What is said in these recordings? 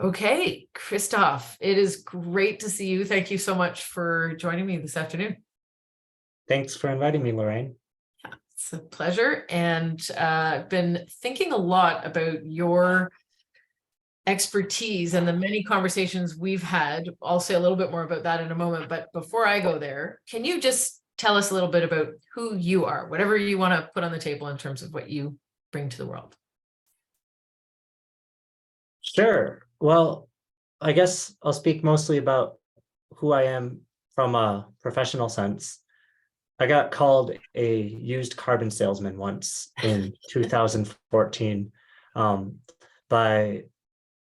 Okay, Christophe, it is great to see you. Thank you so much for joining me this afternoon. Thanks for inviting me, Lorraine. It's a pleasure. And I've been thinking a lot about your expertise and the many conversations we've had. I'll say a little bit more about that in a moment. But before I go there, can you just tell us a little bit about who you are, whatever you want to put on the table in terms of what you bring to the world? Sure. Well, I guess I'll speak mostly about who I am from a professional sense. I got called a used carbon salesman once in 2014 by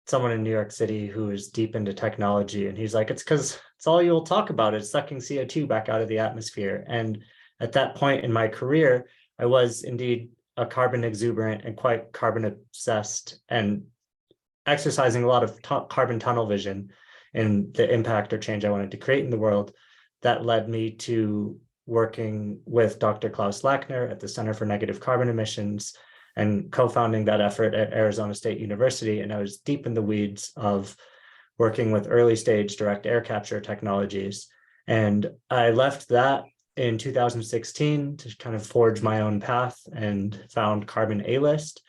someone in New York City who is deep into technology. And he's like, it's because it's all you'll talk about is sucking CO2 back out of the atmosphere. And at that point in my career, I was indeed a carbon exuberant and quite carbon obsessed and exercising a lot of carbon tunnel vision and the impact or change I wanted to create in the world. That led me to working with Dr. Klaus Lackner at the Center for Negative Carbon Emissions and co-founding that effort at Arizona State University. And I was deep in the weeds of working with early stage direct air capture technologies. And I left that in 2016 to kind of forge my own path and found Carbon A-List,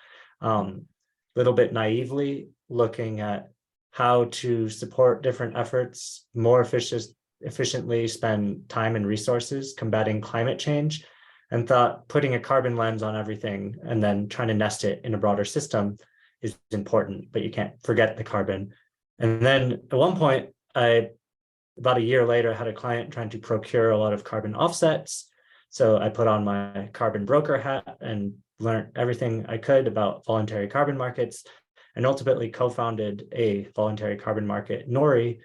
little bit naively looking at how to support different efforts more efficiently spend time and resources combating climate change, and thought putting a carbon lens on everything and then trying to nest it in a broader system is important, but you can't forget the carbon. And then at one point, about a year later, had a client trying to procure a lot of carbon offsets. So I put on my carbon broker hat and learned everything I could about voluntary carbon markets, and ultimately co-founded a voluntary carbon market, Nori,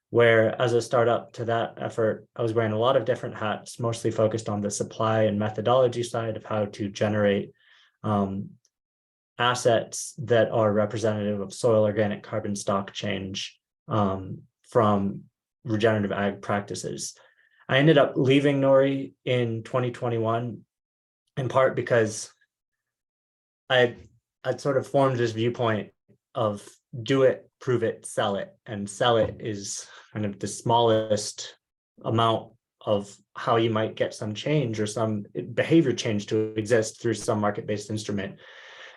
where as a startup to that effort, I was wearing a lot of different hats, mostly focused on the supply and methodology side of how to generate assets that are representative of soil organic carbon stock change from regenerative ag practices. I ended up leaving Nori in 2021, in part because I'd sort of formed this viewpoint of do it, prove it, sell it. And sell it is kind of the smallest amount of how you might get some change or some behavior change to exist through some market-based instrument.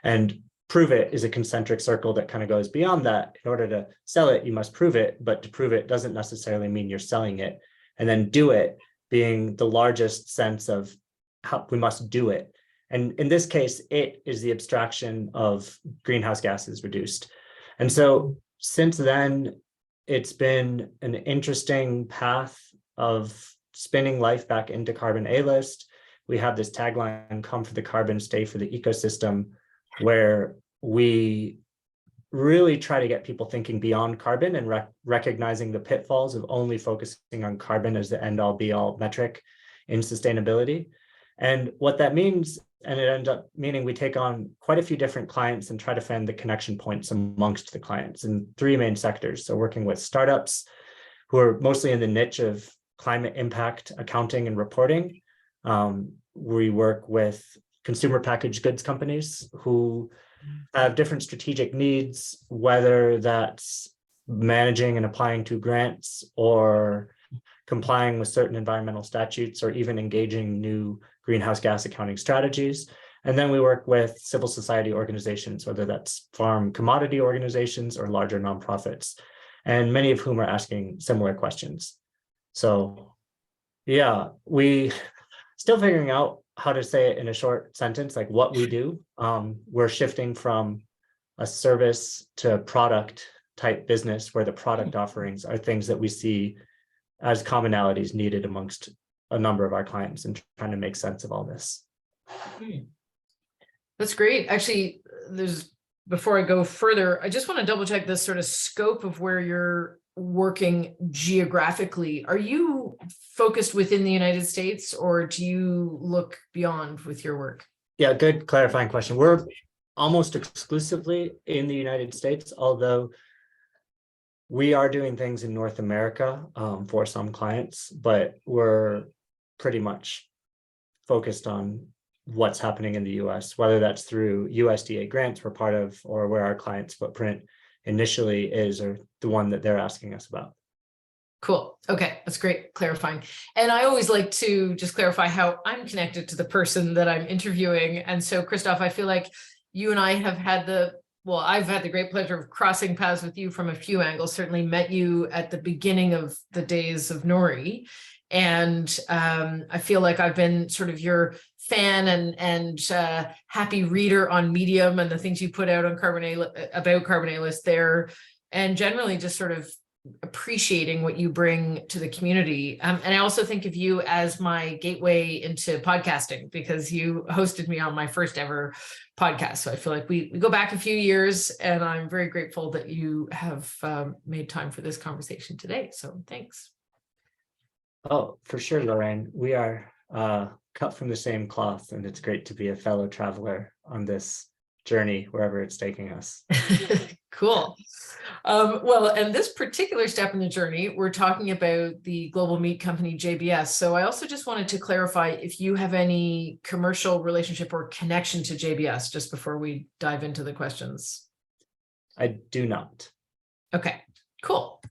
And prove it is a concentric circle that kind of goes beyond that. In order to sell it, you must prove it, but to prove it doesn't necessarily mean you're selling it. And then do it being the largest sense of how we must do it. And in this case, it is the abstraction of greenhouse gases reduced. And so since then, it's been an interesting path of spinning life back into Carbon A-List. We have this tagline, come for the carbon, stay for the ecosystem, where we really try to get people thinking beyond carbon and recognizing the pitfalls of only focusing on carbon as the end-all be-all metric in sustainability. And what that means, and it ends up meaning we take on quite a few different clients and try to find the connection points amongst the clients in three main sectors. So working with startups who are mostly in the niche of climate impact accounting and reporting. We work with consumer packaged goods companies who have different strategic needs, whether that's managing and applying to grants or complying with certain environmental statutes or even engaging new greenhouse gas accounting strategies. And then we work with civil society organizations, whether that's farm commodity organizations or larger nonprofits, and many of whom are asking similar questions. So yeah, we still figuring out how to say it in a short sentence, like what we do. We're shifting from a service to product type business where the product offerings are things that we see as commonalities needed amongst a number of our clients and trying to make sense of all this. That's great. Actually, before I go further, I just want to double check this sort of scope of where you're working geographically. Are you focused within the United States or do you look beyond with your work? Yeah, good clarifying question. We're almost exclusively in the United States, although we are doing things in North America for some clients, but we're pretty much focused on what's happening in the US, whether that's through USDA grants we're part of or where our clients' footprint initially is, or the one that they're asking us about. Cool. Okay, that's great clarifying. And I always like to just clarify how I'm connected to the person that I'm interviewing. And so, Christophe, I feel like you and I have had I've had the great pleasure of crossing paths with you from a few angles, certainly met you at the beginning of the days of Nori. And I feel like I've been sort of your fan and happy reader on Medium and the things you put out on about Carbon-A-List there, and generally just sort of appreciating what you bring to the community. And I also think of you as my gateway into podcasting, because you hosted me on my first ever podcast. So I feel like we go back a few years, and I'm very grateful that you have made time for this conversation today. So thanks. Oh, for sure, Lorraine. We are cut from the same cloth, and it's great to be a fellow traveler on this journey, wherever it's taking us. Cool. Well, and this particular step in the journey, we're talking about the global meat company JBS. So I also just wanted to clarify if you have any commercial relationship or connection to JBS, just before we dive into the questions. I do not. Okay, cool.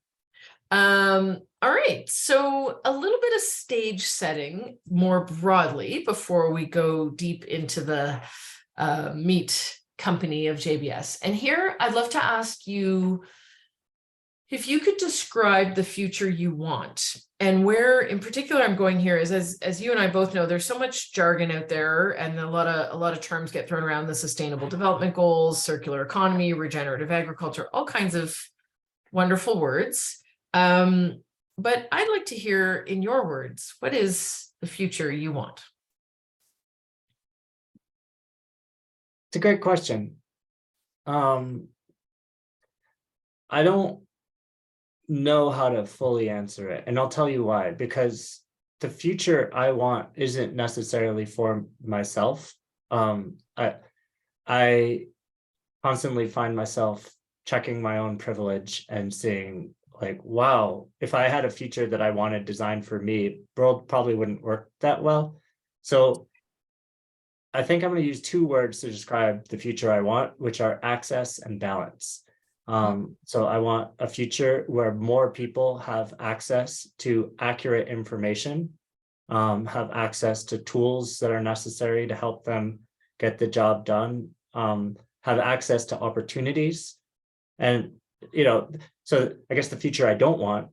All right, so a little bit of stage setting more broadly before we go deep into the meat company of JBS. And here I'd love to ask you if you could describe the future you want. And where in particular I'm going here is, as you and I both know, there's so much jargon out there, and a lot of terms get thrown around: the sustainable development goals, circular economy, regenerative agriculture, all kinds of wonderful words. But I'd like to hear, in your words, what is the future you want? It's a great question. I don't know how to fully answer it, and I'll tell you why. Because the future I want isn't necessarily for myself. I constantly find myself checking my own privilege and seeing, like, wow, if I had a future that I wanted designed for me, world probably wouldn't work that well. So I think I'm going to use two words to describe the future I want, which are access and balance. So I want a future where more people have access to accurate information, have access to tools that are necessary to help them get the job done, have access to opportunities. And, so I guess the future I don't want,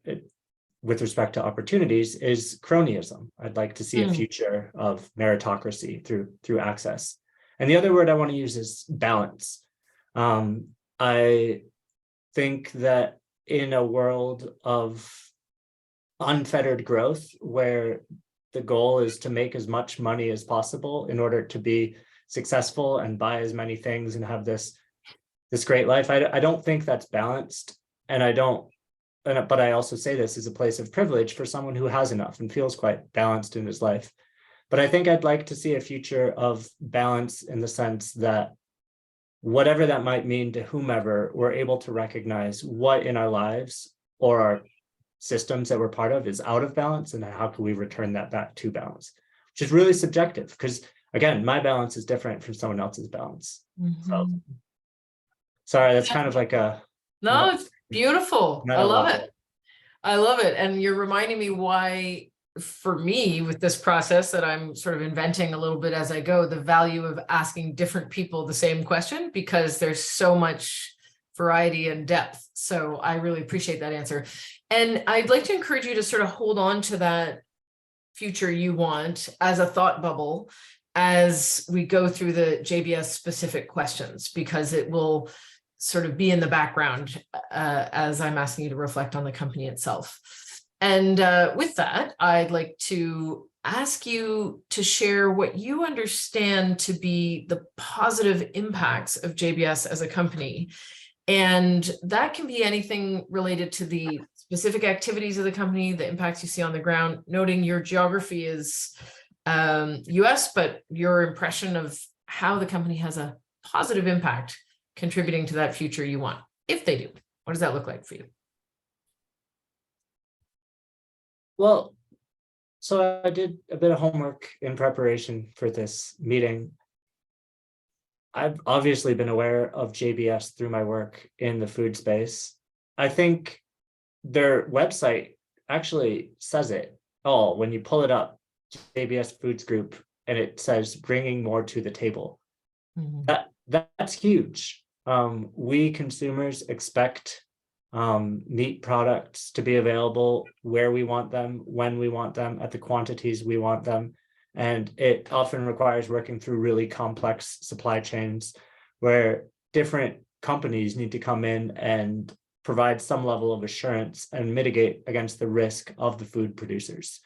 with respect to opportunities, is cronyism. I'd like to see a future of meritocracy through access. And the other word I want to use is balance. I think that in a world of unfettered growth, where the goal is to make as much money as possible in order to be successful and buy as many things and have this great life, I don't think that's balanced. And but I also say this as a place of privilege for someone who has enough and feels quite balanced in his life. But I think I'd like to see a future of balance in the sense that whatever that might mean to whomever, we're able to recognize what in our lives or our systems that we're part of is out of balance, and how can we return that back to balance, which is really subjective, because again, my balance is different from someone else's balance. So sorry, that's kind of like No, it's beautiful. I love it. I love it. And you're reminding me why, for me, with this process that I'm sort of inventing a little bit as I go, the value of asking different people the same question, because there's so much variety and depth. So I really appreciate that answer. And I'd like to encourage you to sort of hold on to that future you want as a thought bubble as we go through the JBS specific questions, because it will sort of be in the background as I'm asking you to reflect on the company itself. And with that, I'd like to ask you to share what you understand to be the positive impacts of JBS as a company. And that can be anything related to the specific activities of the company, the impacts you see on the ground, noting your geography is US, but your impression of how the company has a positive impact contributing to that future you want. If they do, what does that look like for you? Well, so I did a bit of homework in preparation for this meeting. I've obviously been aware of JBS through my work in the food space. I think their website actually says it all when you pull it up, JBS Foods Group, and it says bringing more to the table. That's huge. We consumers expect meat products to be available where we want them, when we want them, at the quantities we want them. And it often requires working through really complex supply chains where different companies need to come in and provide some level of assurance and mitigate against the risk of the food producers.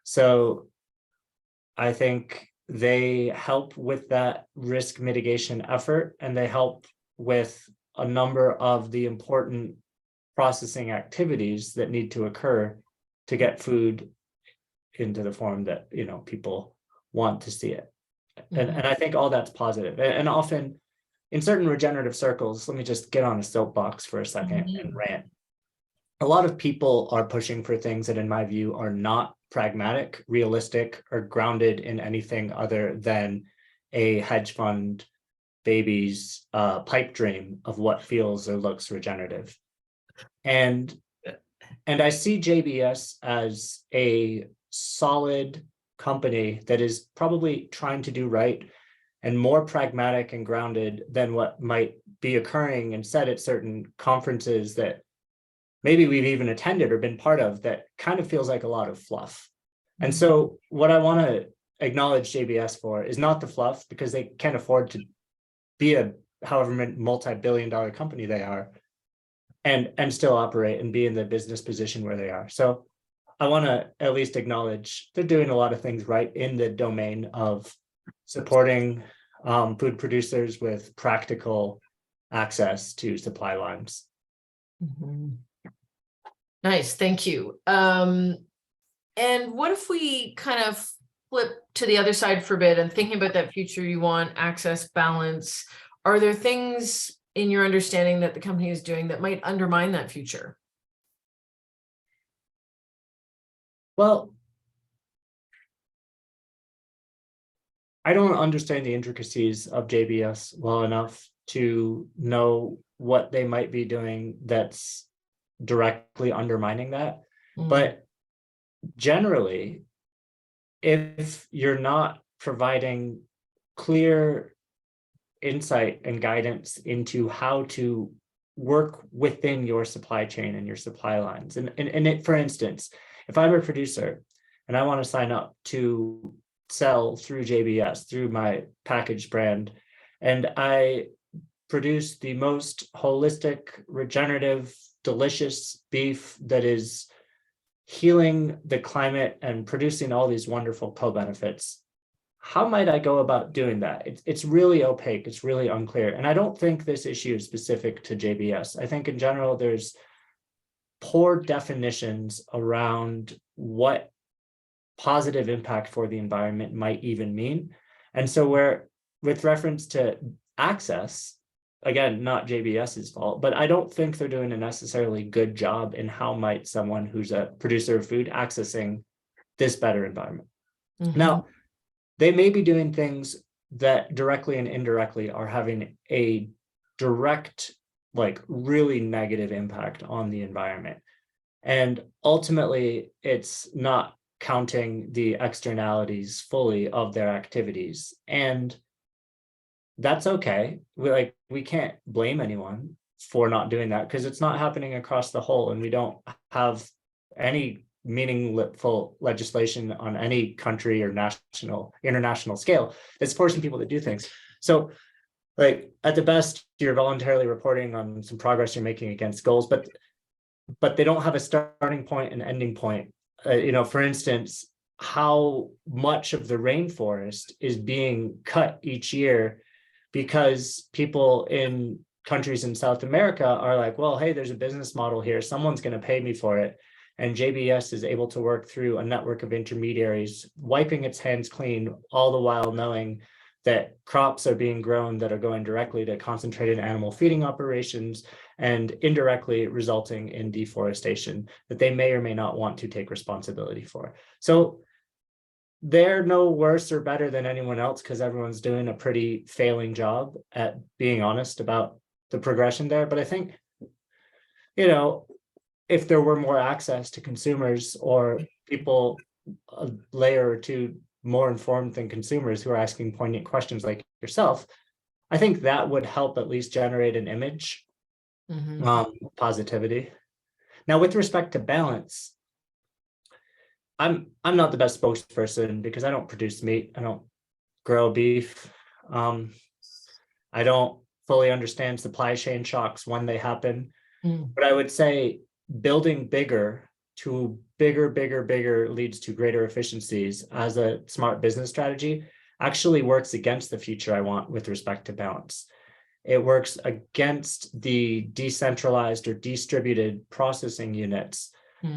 So I think they help with that risk mitigation effort, and they help with a number of the important processing activities that need to occur to get food into the form that, you know, people want to see it. And I think all that's positive. And often in certain regenerative circles, let me just get on a soapbox for a second and rant. A lot of people are pushing for things that, in my view, are not pragmatic, realistic, or grounded in anything other than a hedge fund baby's pipe dream of what feels or looks regenerative. And I see JBS as a solid company that is probably trying to do right and more pragmatic and grounded than what might be occurring and said at certain conferences that maybe we've even attended or been part of, that kind of feels like a lot of fluff. And so what I want to acknowledge JBS for is not the fluff, because they can't afford to be a however multi-billion-dollar company they are and still operate and be in the business position where they are. So I want to at least acknowledge they're doing a lot of things right in the domain of supporting food producers with practical access to supply lines. Nice, thank you. And what if we kind of flip to the other side for a bit and thinking about that future you want, access, balance, are there things in your understanding that the company is doing that might undermine that future? Well, I don't understand the intricacies of JBS well enough to know what they might be doing that's directly undermining that. But generally, if you're not providing clear insight and guidance into how to work within your supply chain and your supply lines, and it, for instance, if I'm a producer and I want to sign up to sell through JBS, through my packaged brand, and I produce the most holistic, regenerative, delicious beef that is healing the climate and producing all these wonderful co-benefits, how might I go about doing that? It's really opaque. It's really unclear. And I don't think this issue is specific to JBS. I think in general, there's poor definitions around what positive impact for the environment might even mean. And so where, with reference to access, again, not JBS's fault, but I don't think they're doing a necessarily good job in how might someone who's a producer of food accessing this better environment. Now, they may be doing things that directly and indirectly are having a direct, like really negative impact on the environment. And ultimately, it's not counting the externalities fully of their activities. And that's okay. We can't blame anyone for not doing that, because it's not happening across the whole, and we don't have any meaningful legislation on any country or international scale that's forcing people to do things. So like at the best, you're voluntarily reporting on some progress you're making against goals, but they don't have a starting point and ending point. For instance, how much of the rainforest is being cut each year because people in countries in South America are like, well, hey, there's a business model here. Someone's going to pay me for it. And JBS is able to work through a network of intermediaries, wiping its hands clean, all the while knowing that crops are being grown that are going directly to concentrated animal feeding operations and indirectly resulting in deforestation that they may or may not want to take responsibility for. So they're no worse or better than anyone else because everyone's doing a pretty failing job at being honest about the progression there. But I think, you know, if there were more access to consumers or people a layer or two more informed than consumers who are asking poignant questions like yourself, I think that would help at least generate an image, positivity. Now, with respect to balance, I'm not the best spokesperson because I don't produce meat. I don't grow beef. I don't fully understand supply chain shocks when they happen. But I would say building bigger to bigger leads to greater efficiencies as a smart business strategy actually works against the future I want with respect to balance. It works against the decentralized or distributed processing units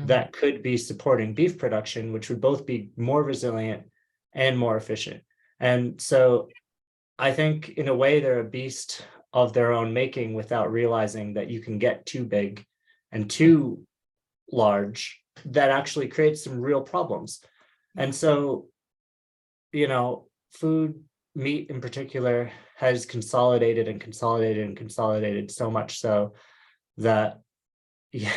that could be supporting beef production, which would both be more resilient and more efficient. And so I think in a way they're a beast of their own making without realizing that you can get too big and too large that actually creates some real problems. And so, you know, food, meat in particular, has consolidated and consolidated and consolidated so much so that, yeah,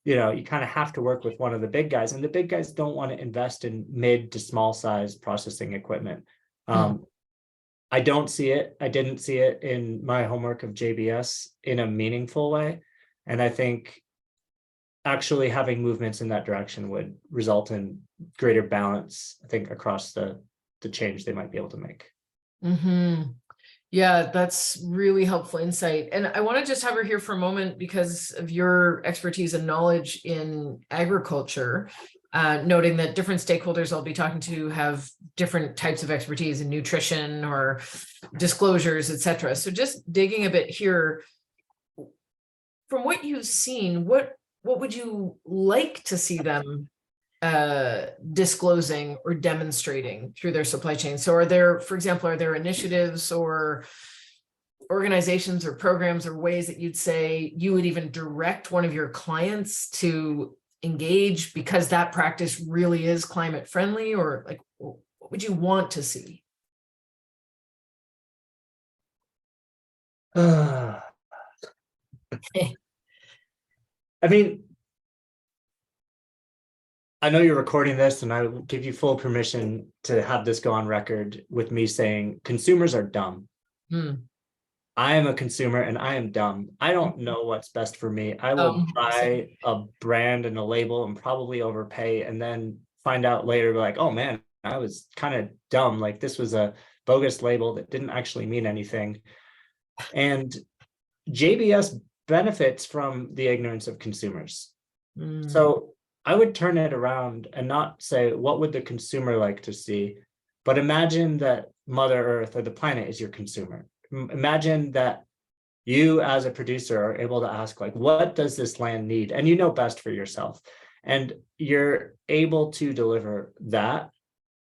you know, you kind of have to work with one of the big guys, and the big guys don't want to invest in mid to small size processing equipment. I don't see it. I didn't see it in my homework of JBS in a meaningful way. And I think actually having movements in that direction would result in greater balance, I think, across the change they might be able to make. Yeah, that's really helpful insight. And I want to just have her here for a moment because of your expertise and knowledge in agriculture, noting that different stakeholders I'll be talking to have different types of expertise in nutrition or disclosures, et cetera. So just digging a bit here, from what you've seen, what would you like to see them disclosing or demonstrating through their supply chain? So are there, for example, are there initiatives or organizations or programs or ways that you'd say you would even direct one of your clients to engage because that practice really is climate friendly? Or like, what would you want to see? I mean, I know you're recording this, and I will give you full permission to have this go on record with me saying consumers are dumb. I am a consumer and I am dumb. I don't know what's best for me. I will buy a brand and a label and probably overpay and then find out later, like, oh man, I was kind of dumb. Like this was a bogus label that didn't actually mean anything. And JBS benefits from the ignorance of consumers. So I would turn it around and not say, what would the consumer like to see? But imagine that Mother Earth or the planet is your consumer. Imagine that you as a producer are able to ask, like, what does this land need? And you know best for yourself. And you're able to deliver that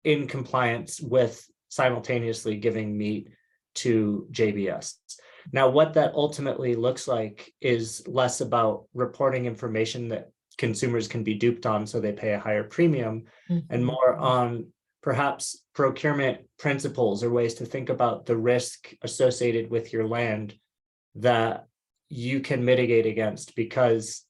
in compliance with simultaneously giving meat to JBS. Now, what that ultimately looks like is less about reporting information that consumers can be duped on so they pay a higher premium, and more on perhaps procurement principles or ways to think about the risk associated with your land that you can mitigate against because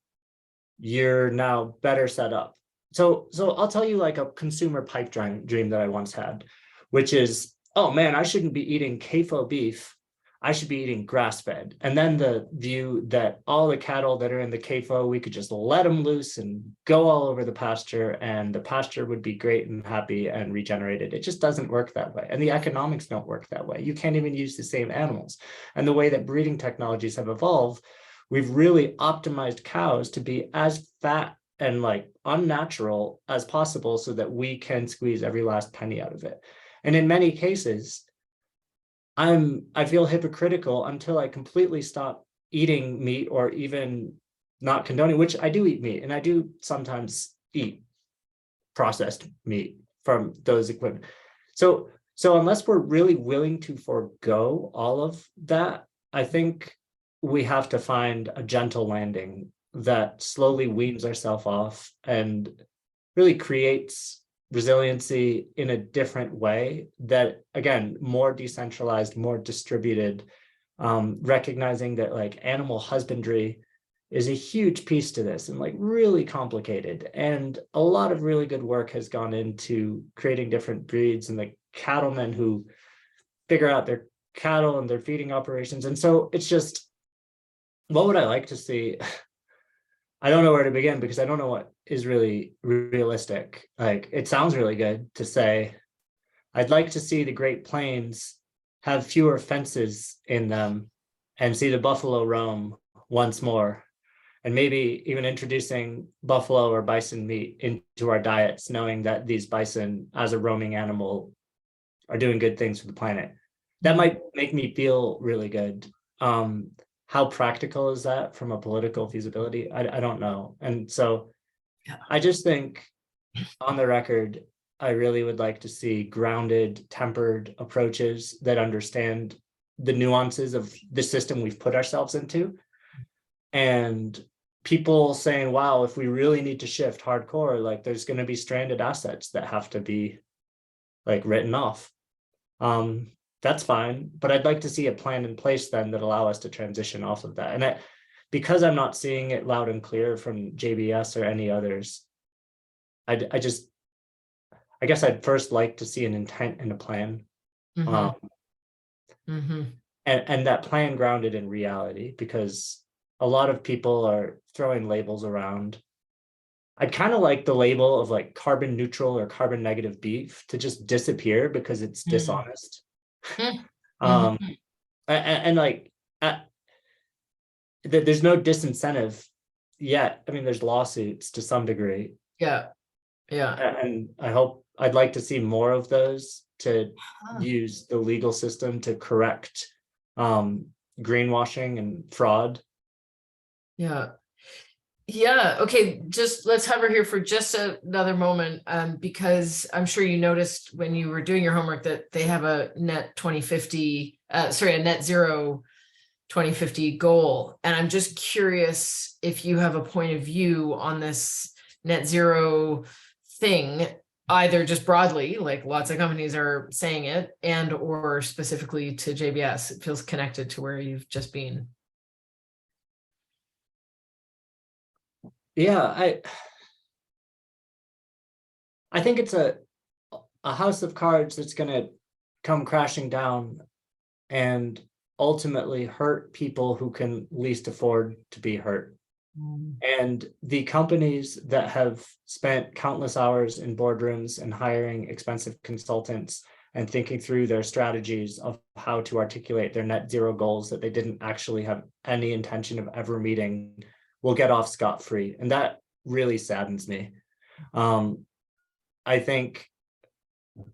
you're now better set up. So I'll tell you like a consumer pipe dream that I once had, which is, oh man, I shouldn't be eating CAFO beef. I should be eating grass-fed. And then the view that all the cattle that are in the CAFO, we could just let them loose and go all over the pasture, and the pasture would be great and happy and regenerated. It just doesn't work that way. And the economics don't work that way. You can't even use the same animals. And the way that breeding technologies have evolved, we've really optimized cows to be as fat and like unnatural as possible so that we can squeeze every last penny out of it. And in many cases, I feel hypocritical until I completely stop eating meat or even not condoning, which I do eat meat and I do sometimes eat processed meat from those equipment. So unless we're really willing to forego all of that, I think we have to find a gentle landing that slowly weans ourselves off and really creates resiliency in a different way that, again, more decentralized, more distributed, recognizing that like animal husbandry is a huge piece to this and like really complicated. And a lot of really good work has gone into creating different breeds and the cattlemen who figure out their cattle and their feeding operations. And so it's just, what would I like to see? I don't know where to begin because I don't know what is really realistic. Like, it sounds really good to say, I'd like to see the Great Plains have fewer fences in them and see the buffalo roam once more. And maybe even introducing buffalo or bison meat into our diets, knowing that these bison as a roaming animal are doing good things for the planet. That might make me feel really good. How practical is that from a political feasibility? I don't know. And so I just think, on the record, I really would like to see grounded, tempered approaches that understand the nuances of the system we've put ourselves into. And people saying, wow, if we really need to shift hardcore, like there's going to be stranded assets that have to be like written off. That's fine, but I'd like to see a plan in place then that allow us to transition off of that. And because I'm not seeing it loud and clear from JBS or any others, I guess I'd first like to see an intent and a plan. And that plan grounded in reality, because a lot of people are throwing labels around. I'd kind of like the label of like carbon neutral or carbon negative beef to just disappear because it's dishonest. And like there's no disincentive yet. I mean, there's lawsuits to some degree. Yeah. And I'd like to see more of those to use the legal system to correct greenwashing and fraud. Yeah. Okay. Just let's hover here for just another moment, because I'm sure you noticed when you were doing your homework that they have a net 2050, a net zero 2050 goal. And I'm just curious if you have a point of view on this net zero thing, either just broadly, like lots of companies are saying it, and or specifically to JBS. It feels connected to where you've just been. Yeah, I think it's a house of cards that's going to come crashing down and ultimately hurt people who can least afford to be hurt. And the companies that have spent countless hours in boardrooms and hiring expensive consultants and thinking through their strategies of how to articulate their net zero goals that they didn't actually have any intention of ever meeting will get off scot-free. And that really saddens me. I think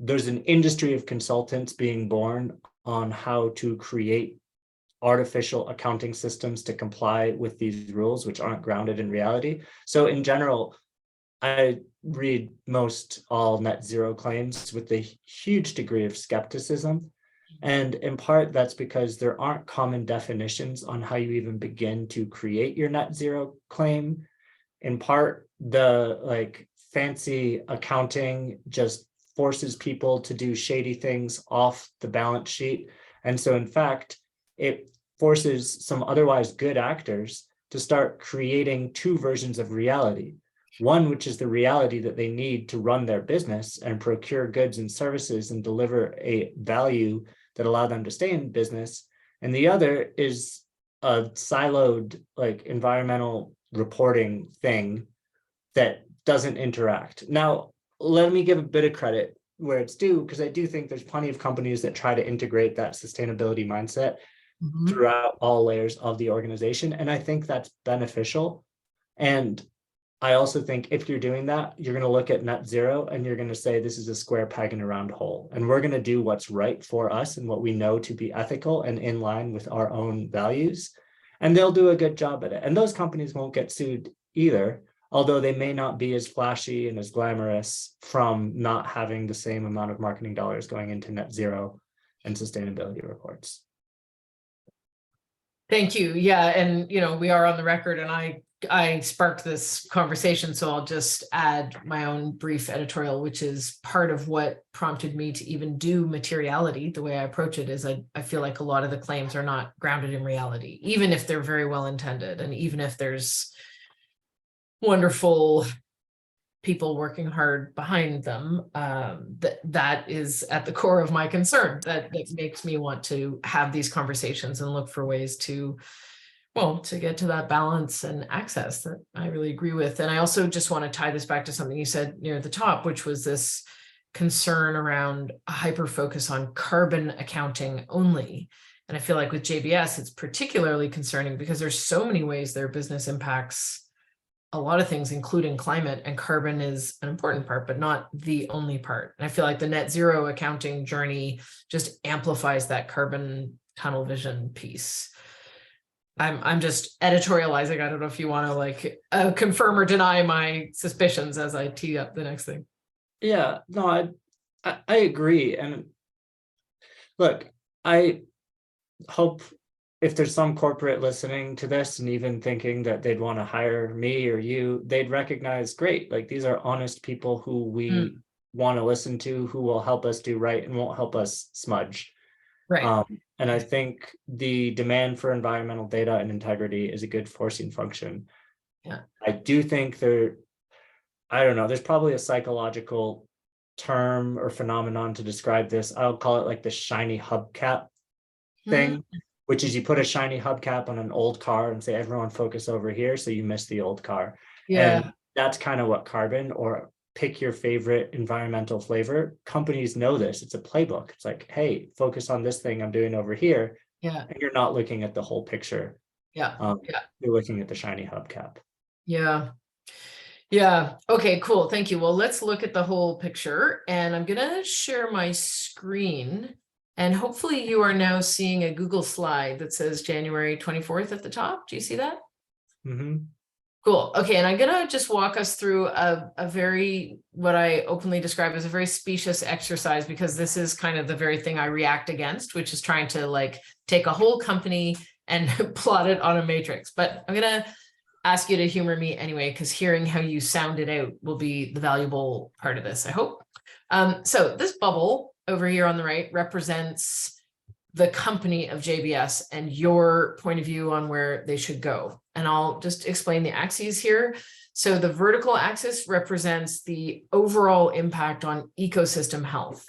there's an industry of consultants being born on how to create artificial accounting systems to comply with these rules, which aren't grounded in reality. So in general, I read most all net zero claims with a huge degree of skepticism. And in part, that's because there aren't common definitions on how you even begin to create your net zero claim. In part, the like fancy accounting just forces people to do shady things off the balance sheet. And so in fact, it forces some otherwise good actors to start creating two versions of reality. One, which is the reality that they need to run their business and procure goods and services and deliver a value that allow them to stay in business. And the other is a siloed like environmental reporting thing that doesn't interact. Now, let me give a bit of credit where it's due, because I do think there's plenty of companies that try to integrate that sustainability mindset throughout all layers of the organization. And I think that's beneficial. And I also think if you're doing that, you're going to look at net zero and you're going to say, this is a square peg in a round hole. And we're going to do what's right for us and what we know to be ethical and in line with our own values. And they'll do a good job at it. And those companies won't get sued either, although they may not be as flashy and as glamorous from not having the same amount of marketing dollars going into net zero and sustainability reports. Thank you. Yeah. And, we are on the record, and I I sparked this conversation, so I'll just add my own brief editorial, which is part of what prompted me to even do materiality. The way I approach it is I feel like a lot of the claims are not grounded in reality, even if they're very well intended, and even if there's wonderful people working hard behind them. That is at the core of my concern. That makes me want to have these conversations and look for ways to, well, to get to that balance and access that I really agree with. And I also just want to tie this back to something you said near the top, which was this concern around a hyper focus on carbon accounting only. And I feel like with JBS, it's particularly concerning because there's so many ways their business impacts a lot of things, including climate, and carbon is an important part, but not the only part. And I feel like the net zero accounting journey just amplifies that carbon tunnel vision piece. I'm just editorializing. I don't know if you want to like confirm or deny my suspicions as I tee up the next thing. Yeah, no, I agree. And look, I hope if there's some corporate listening to this and even thinking that they'd want to hire me or you, they'd recognize, great, like these are honest people who we want to listen to, who will help us do right and won't help us smudge. Right. And I think the demand for environmental data and integrity is a good forcing function. Yeah. I do think I don't know, there's probably a psychological term or phenomenon to describe this. I'll call it like the shiny hubcap thing, which is you put a shiny hubcap on an old car and say, everyone focus over here, so you miss the old car. Yeah. And that's kind of what carbon, or pick your favorite environmental flavor, companies know this. It's a playbook. It's like, hey, focus on this thing I'm doing over here. Yeah. And you're not looking at the whole picture. Yeah. You're looking at the shiny hubcap. Yeah. Yeah. Okay, cool. Thank you. Well, let's look at the whole picture, and I'm going to share my screen, and hopefully you are now seeing a Google slide that says January 24th at the top. Do you see that? Mm-hmm. Cool. Okay. And I'm going to just walk us through a very, what I openly describe as a very specious exercise, because this is kind of the very thing I react against, which is trying to like take a whole company and plot it on a matrix. But I'm going to ask you to humor me anyway, because hearing how you sound it out will be the valuable part of this, I hope. So this bubble over here on the right represents the company of JBS and your point of view on where they should go. And I'll just explain the axes here. So the vertical axis represents the overall impact on ecosystem health.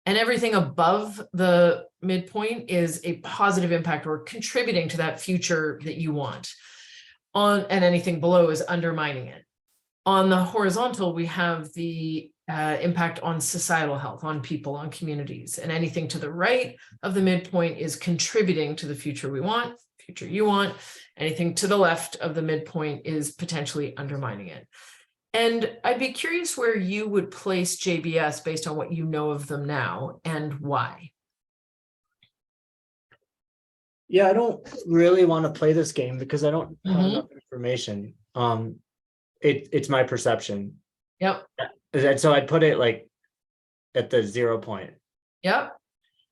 And everything above the midpoint is a positive impact or contributing to that future that you want. And anything below is undermining it. On the horizontal, we have the impact on societal health, on people, on communities, and anything to the right of the midpoint is contributing to the future we want, future you want. Anything to the left of the midpoint is potentially undermining it. And I'd be curious where you would place JBS based on what you know of them now and why. Yeah, I don't really want to play this game because I don't have enough information. It's my perception. Yep. And so I'd put it like at the 0 point. Yep.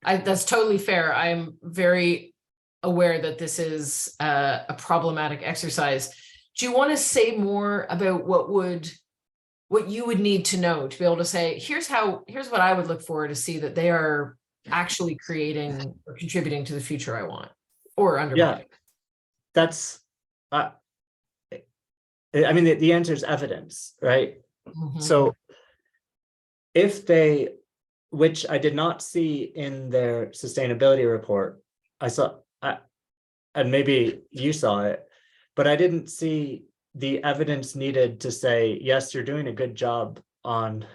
That's totally fair. I'm very aware that this is a problematic exercise. Do you want to say more about what you would need to know to be able to say, here's what I would look for to see that they are actually creating or contributing to the future I want, or undermining? Yeah, that's I mean, the answer is evidence, right? So if they, which I did not see in their sustainability report, I saw, and maybe you saw it, but I didn't see the evidence needed to say, yes, you're doing a good job on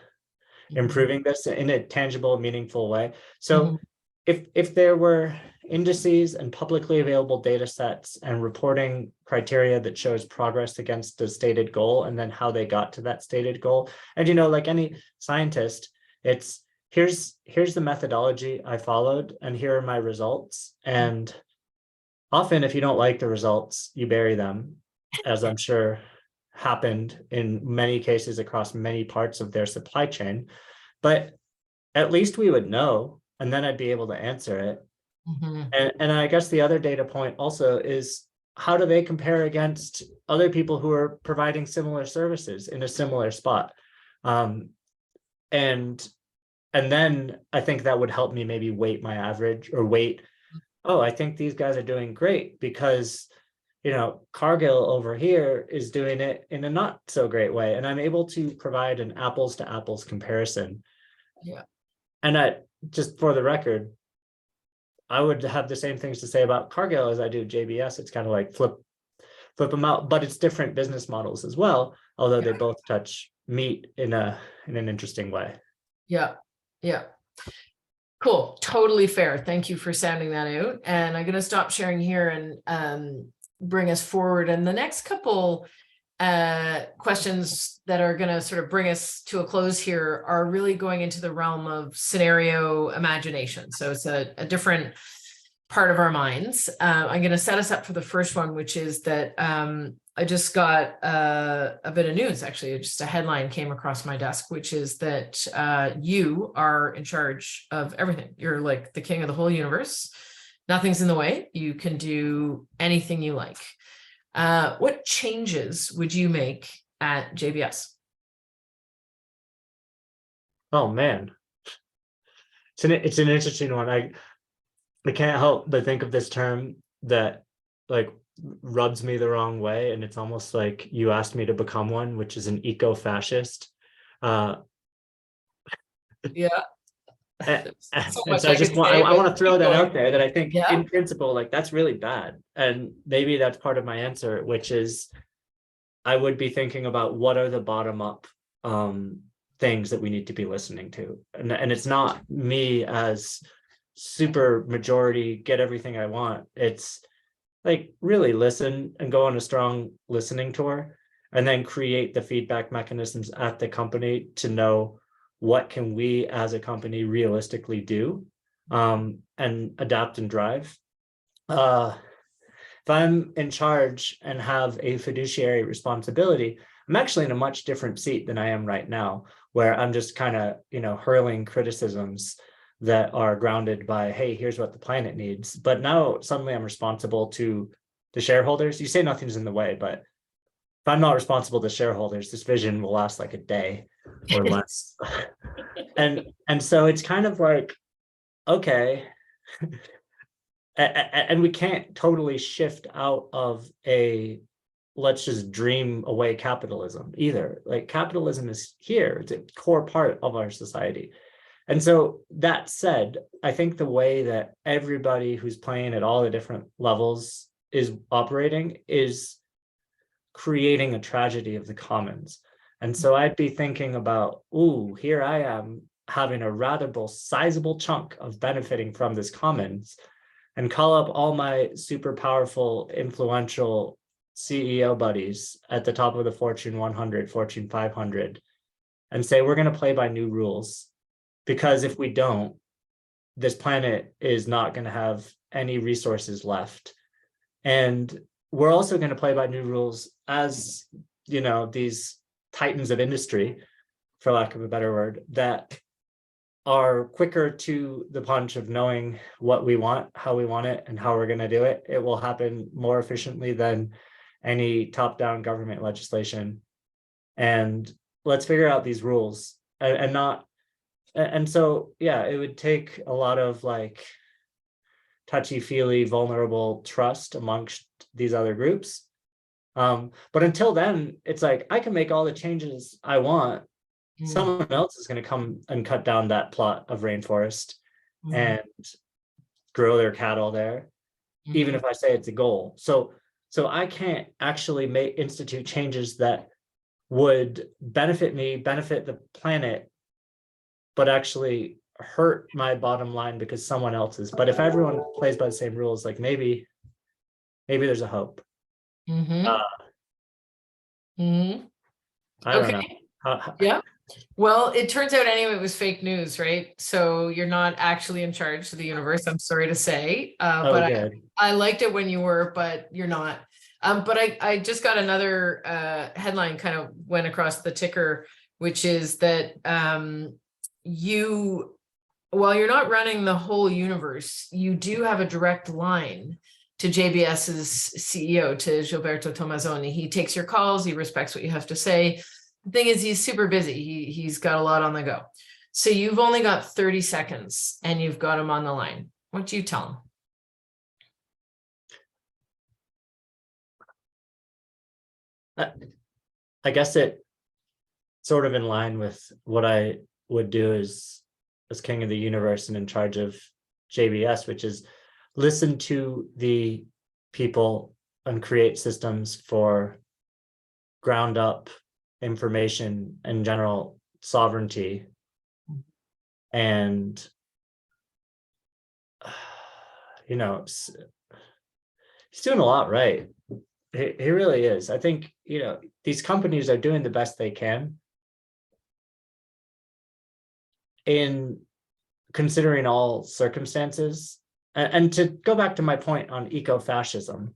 improving this in a tangible, meaningful way. So if there were indices and publicly available data sets and reporting criteria that shows progress against the stated goal and then how they got to that stated goal, and like any scientist, it's here's the methodology I followed and here are my results. And often if you don't like the results, you bury them, as I'm sure happened in many cases across many parts of their supply chain. But at least we would know, and then I'd be able to answer it. And I guess the other data point also is how do they compare against other people who are providing similar services in a similar spot? And then I think that would help me maybe weight my average, or weight, oh, I think these guys are doing great because, you know, Cargill over here is doing it in a not so great way. And I'm able to provide an apples to apples comparison. Yeah. And just for the record, I would have the same things to say about Cargill as I do JBS. It's kind of like flip them out, but it's different business models as well, although they both touch meat in an interesting way. Yeah. Yeah. Cool. Totally fair. Thank you for sounding that out. And I'm going to stop sharing here and bring us forward. And the next couple questions that are going to sort of bring us to a close here are really going into the realm of scenario imagination. So it's a different part of our minds. I'm going to set us up for the first one, which is that I just got a bit of news, actually, just a headline came across my desk, which is that you are in charge of everything. You're like the king of the whole universe. Nothing's in the way. You can do anything you like. What changes would you make at JBS? Oh man, it's an interesting one. I can't help but think of this term that like rubs me the wrong way, and it's almost like you asked me to become one, which is an eco-fascist. Yeah. And So so I want to throw that out there, that I think yeah. in principle, like that's really bad. And maybe that's part of my answer, which is I would be thinking about what are the bottom up things that we need to be listening to. And it's not me as super majority, get everything I want. It's like really listen and go on a strong listening tour, and then create the feedback mechanisms at the company to know what can we as a company realistically do, and adapt and drive. If I'm in charge and have a fiduciary responsibility, I'm actually in a much different seat than I am right now, where I'm just kind of, hurling criticisms that are grounded by, hey, here's what the planet needs. But now suddenly I'm responsible to the shareholders. You say nothing's in the way, but if I'm not responsible to shareholders, this vision will last like a day or less. and so it's kind of like, okay, and we can't totally shift out of a let's just dream away capitalism either. Like capitalism is here, it's a core part of our society. And so that said, I think the way that everybody who's playing at all the different levels is operating is creating a tragedy of the commons. And so I'd be thinking about, ooh, here I am having a rather sizable chunk of benefiting from this commons, and call up all my super powerful, influential CEO buddies at the top of the Fortune 100, Fortune 500, and say, we're going to play by new rules. Because if we don't, this planet is not going to have any resources left. And we're also going to play by new rules as, these titans of industry, for lack of a better word, that are quicker to the punch of knowing what we want, how we want it, and how we're going to do it. It will happen more efficiently than any top-down government legislation. And let's figure out these rules and so, yeah, it would take a lot of like touchy-feely, vulnerable trust amongst these other groups. But until then, it's like, I can make all the changes I want. Someone else is going to come and cut down that plot of rainforest and grow their cattle there, even if I say it's a goal. So I can't actually institute changes that would benefit me, benefit the planet, but actually hurt my bottom line because someone else's. But if everyone plays by the same rules, like maybe there's a hope. I don't know. Yeah. Well, it turns out anyway, it was fake news, right? So you're not actually in charge of the universe, I'm sorry to say. But I liked it when you were, but you're not. But I just got another headline kind of went across the ticker, which is that while you're not running the whole universe, you do have a direct line to JBS's CEO, to Gilberto Tomazoni. He takes your calls, he respects what you have to say. The thing is, he's super busy. He's got a lot on the go. So you've only got 30 seconds and you've got him on the line. What do you tell him? I guess it sort of in line with what I would do as king of the universe and in charge of JBS, which is listen to the people and create systems for ground up information and general sovereignty. And, you know, he's doing a lot right. He really is. I think, you know, these companies are doing the best they can in considering all circumstances. And to go back to my point on eco-fascism,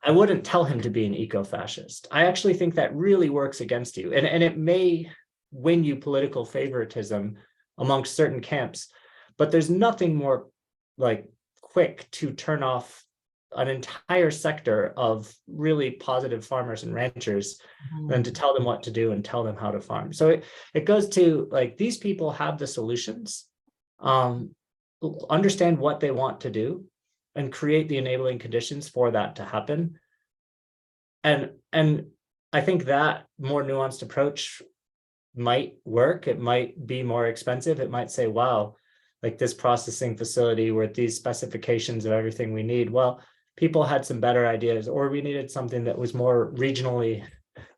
I wouldn't tell him to be an eco-fascist. I actually think that really works against you. And it may win you political favoritism amongst certain camps, but there's nothing more like quick to turn off an entire sector of really positive farmers and ranchers than to tell them what to do and tell them how to farm. So it goes to like, these people have the solutions, understand what they want to do and create the enabling conditions for that to happen. And I think that more nuanced approach might work. It might be more expensive. It might say, wow, like this processing facility with these specifications of everything we need. Well, people had some better ideas, or we needed something that was more regionally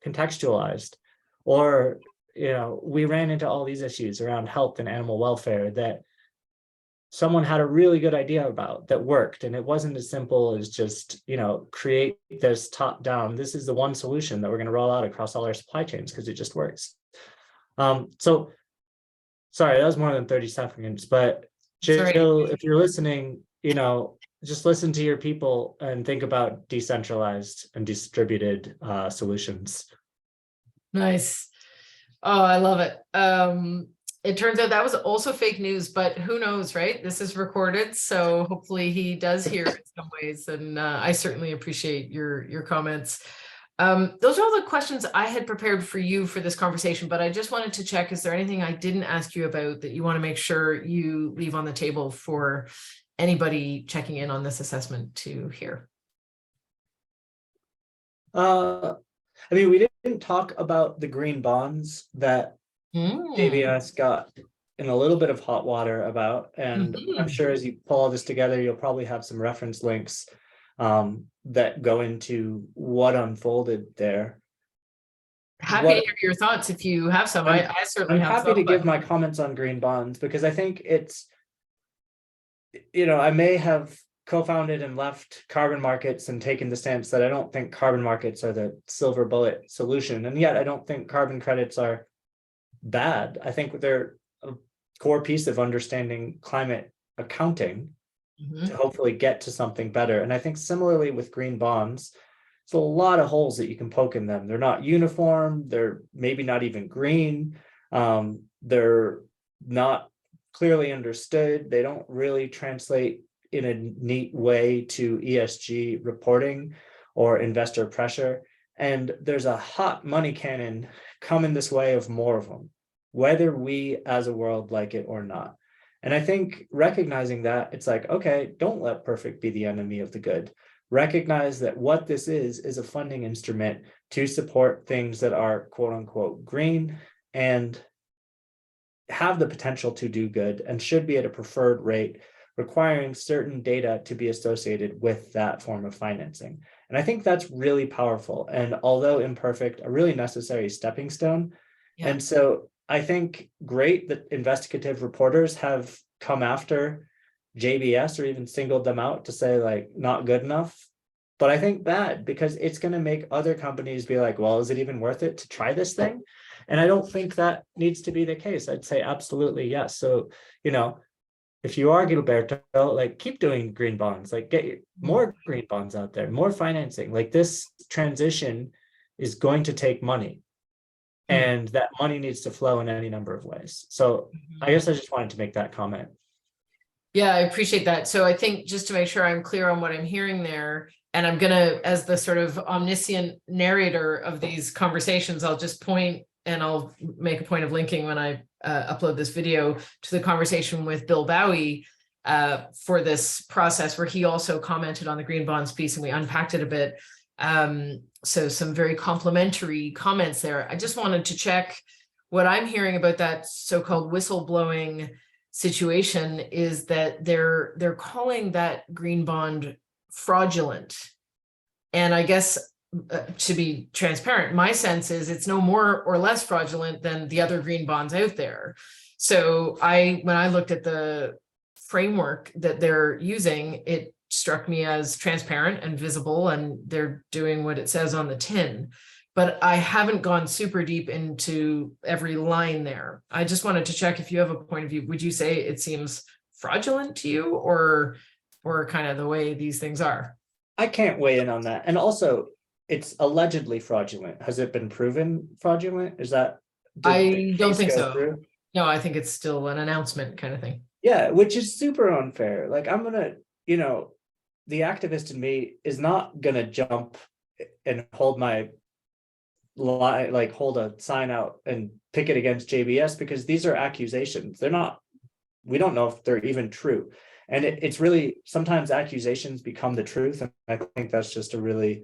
contextualized, or, you know, we ran into all these issues around health and animal welfare that someone had a really good idea about that worked. And it wasn't as simple as just, you know, create this top down, this is the one solution that we're going to roll out across all our supply chains because it just works. So sorry, that was more than 30 seconds, but Jill, if you're listening, you know, just listen to your people and think about decentralized and distributed solutions. Nice. Oh, I love it. It turns out that was also fake news, but who knows, right? This is recorded, so hopefully he does hear in some ways. And I certainly appreciate your comments. Those are all the questions I had prepared for you for this conversation, but I just wanted to check, is there anything I didn't ask you about that you want to make sure you leave on the table for anybody checking in on this assessment to hear? I mean, we didn't talk about the green bonds that JBS got in a little bit of hot water about, and I'm sure as you pull all this together, you'll probably have some reference links that go into what unfolded there. Happy to hear your thoughts if you have some. I certainly have. I'm happy to give my comments on green bonds because I think it's, you know, I may have co-founded and left carbon markets and taken the stance that I don't think carbon markets are the silver bullet solution. And yet I don't think carbon credits are bad. I think they're a core piece of understanding climate accounting to hopefully get to something better. And I think similarly with green bonds, there's a lot of holes that you can poke in them. They're not uniform. They're maybe not even green. They're not clearly understood. They don't really translate in a neat way to ESG reporting or investor pressure. And there's a hot money cannon coming this way of more of them, whether we as a world like it or not. And I think recognizing that, it's like, okay, don't let perfect be the enemy of the good. Recognize that what this is a funding instrument to support things that are quote unquote green and have the potential to do good and should be at a preferred rate, requiring certain data to be associated with that form of financing. And I think that's really powerful. And although imperfect, a really necessary stepping stone. Yeah. And so I think great that investigative reporters have come after JBS or even singled them out to say like, not good enough. But I think bad because it's going to make other companies be like, well, is it even worth it to try this thing? And I don't think that needs to be the case. I'd say absolutely yes. So, you know, if you are Gilberto, like keep doing green bonds, like get more green bonds out there, more financing. Like this transition is going to take money. And that money needs to flow in any number of ways. So I guess I just wanted to make that comment. Yeah, I appreciate that. So I think just to make sure I'm clear on what I'm hearing there, and I'm gonna, as the sort of omniscient narrator of these conversations, I'll just point and I'll make a point of linking when I upload this video to the conversation with Bill Bowie for this process, where he also commented on the green bonds piece and we unpacked it a bit. So some very complimentary comments there. I just wanted to check what I'm hearing about that so-called whistleblowing situation is that they're calling that green bond fraudulent. And I guess to be transparent, my sense is it's no more or less fraudulent than the other green bonds out there. So when I looked at the framework that they're using, it struck me as transparent and visible, and they're doing what it says on the tin. But I haven't gone super deep into every line there. I just wanted to check if you have a point of view. Would you say it seems fraudulent to you, or kind of the way these things are? I can't weigh in on that. And also, it's allegedly fraudulent. Has it been proven fraudulent? Is that? I don't think so. Through? No, I think it's still an announcement kind of thing. Yeah, which is super unfair. Like, I'm gonna, the activist in me is not gonna jump and hold a sign out and pick it against JBS, because these are accusations. We don't know if they're even true. And it's really, sometimes accusations become the truth. And I think that's just a really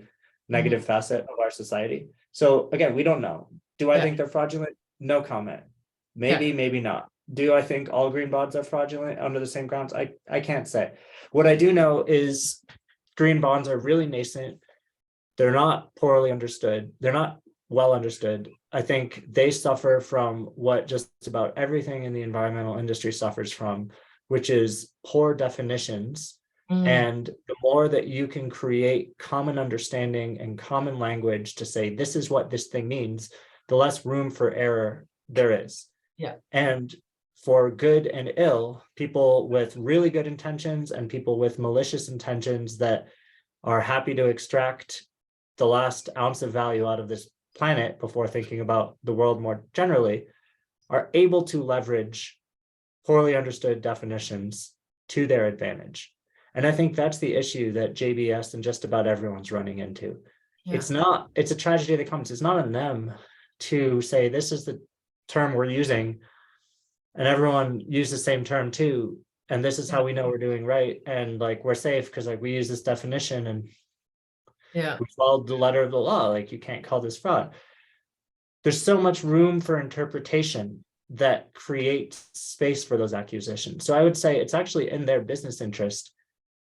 negative facet of our society. So again, we don't know. Do I think they're fraudulent? No comment. Maybe, maybe not. Do I think all green bonds are fraudulent under the same grounds? I can't say. What I do know is green bonds are really nascent. They're not poorly understood. They're not well understood. I think they suffer from what just about everything in the environmental industry suffers from, which is poor definitions. And the more that you can create common understanding and common language to say, this is what this thing means, the less room for error there is. Yeah. And for good and ill, people with really good intentions and people with malicious intentions that are happy to extract the last ounce of value out of this planet before thinking about the world more generally, are able to leverage poorly understood definitions to their advantage. And I think that's the issue that JBS and just about everyone's running into. Yeah. It's a tragedy that comes. It's not on them to say, this is the term we're using, and everyone use the same term too. And this is how we know we're doing right. And like, we're safe because like we use this definition and we followed the letter of the law. Like, you can't call this fraud. There's so much room for interpretation that creates space for those accusations. So I would say it's actually in their business interest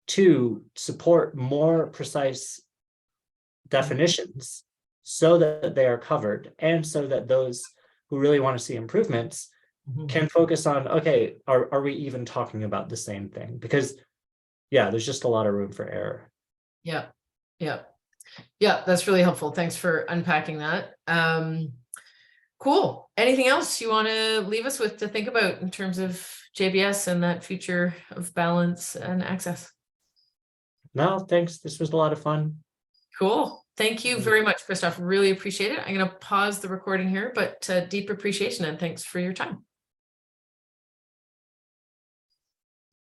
to support more precise definitions so that they are covered, and so that those who really want to see improvements can focus on, okay, are we even talking about the same thing? Because there's just a lot of room for error. Yeah, that's really helpful. Thanks for unpacking that. Cool. Anything else you want to leave us with to think about in terms of JBS and that future of balance and access? No, thanks. This was a lot of fun. Cool. Thank you very much, Christophe. Really appreciate it. I'm going to pause the recording here, but deep appreciation and thanks for your time.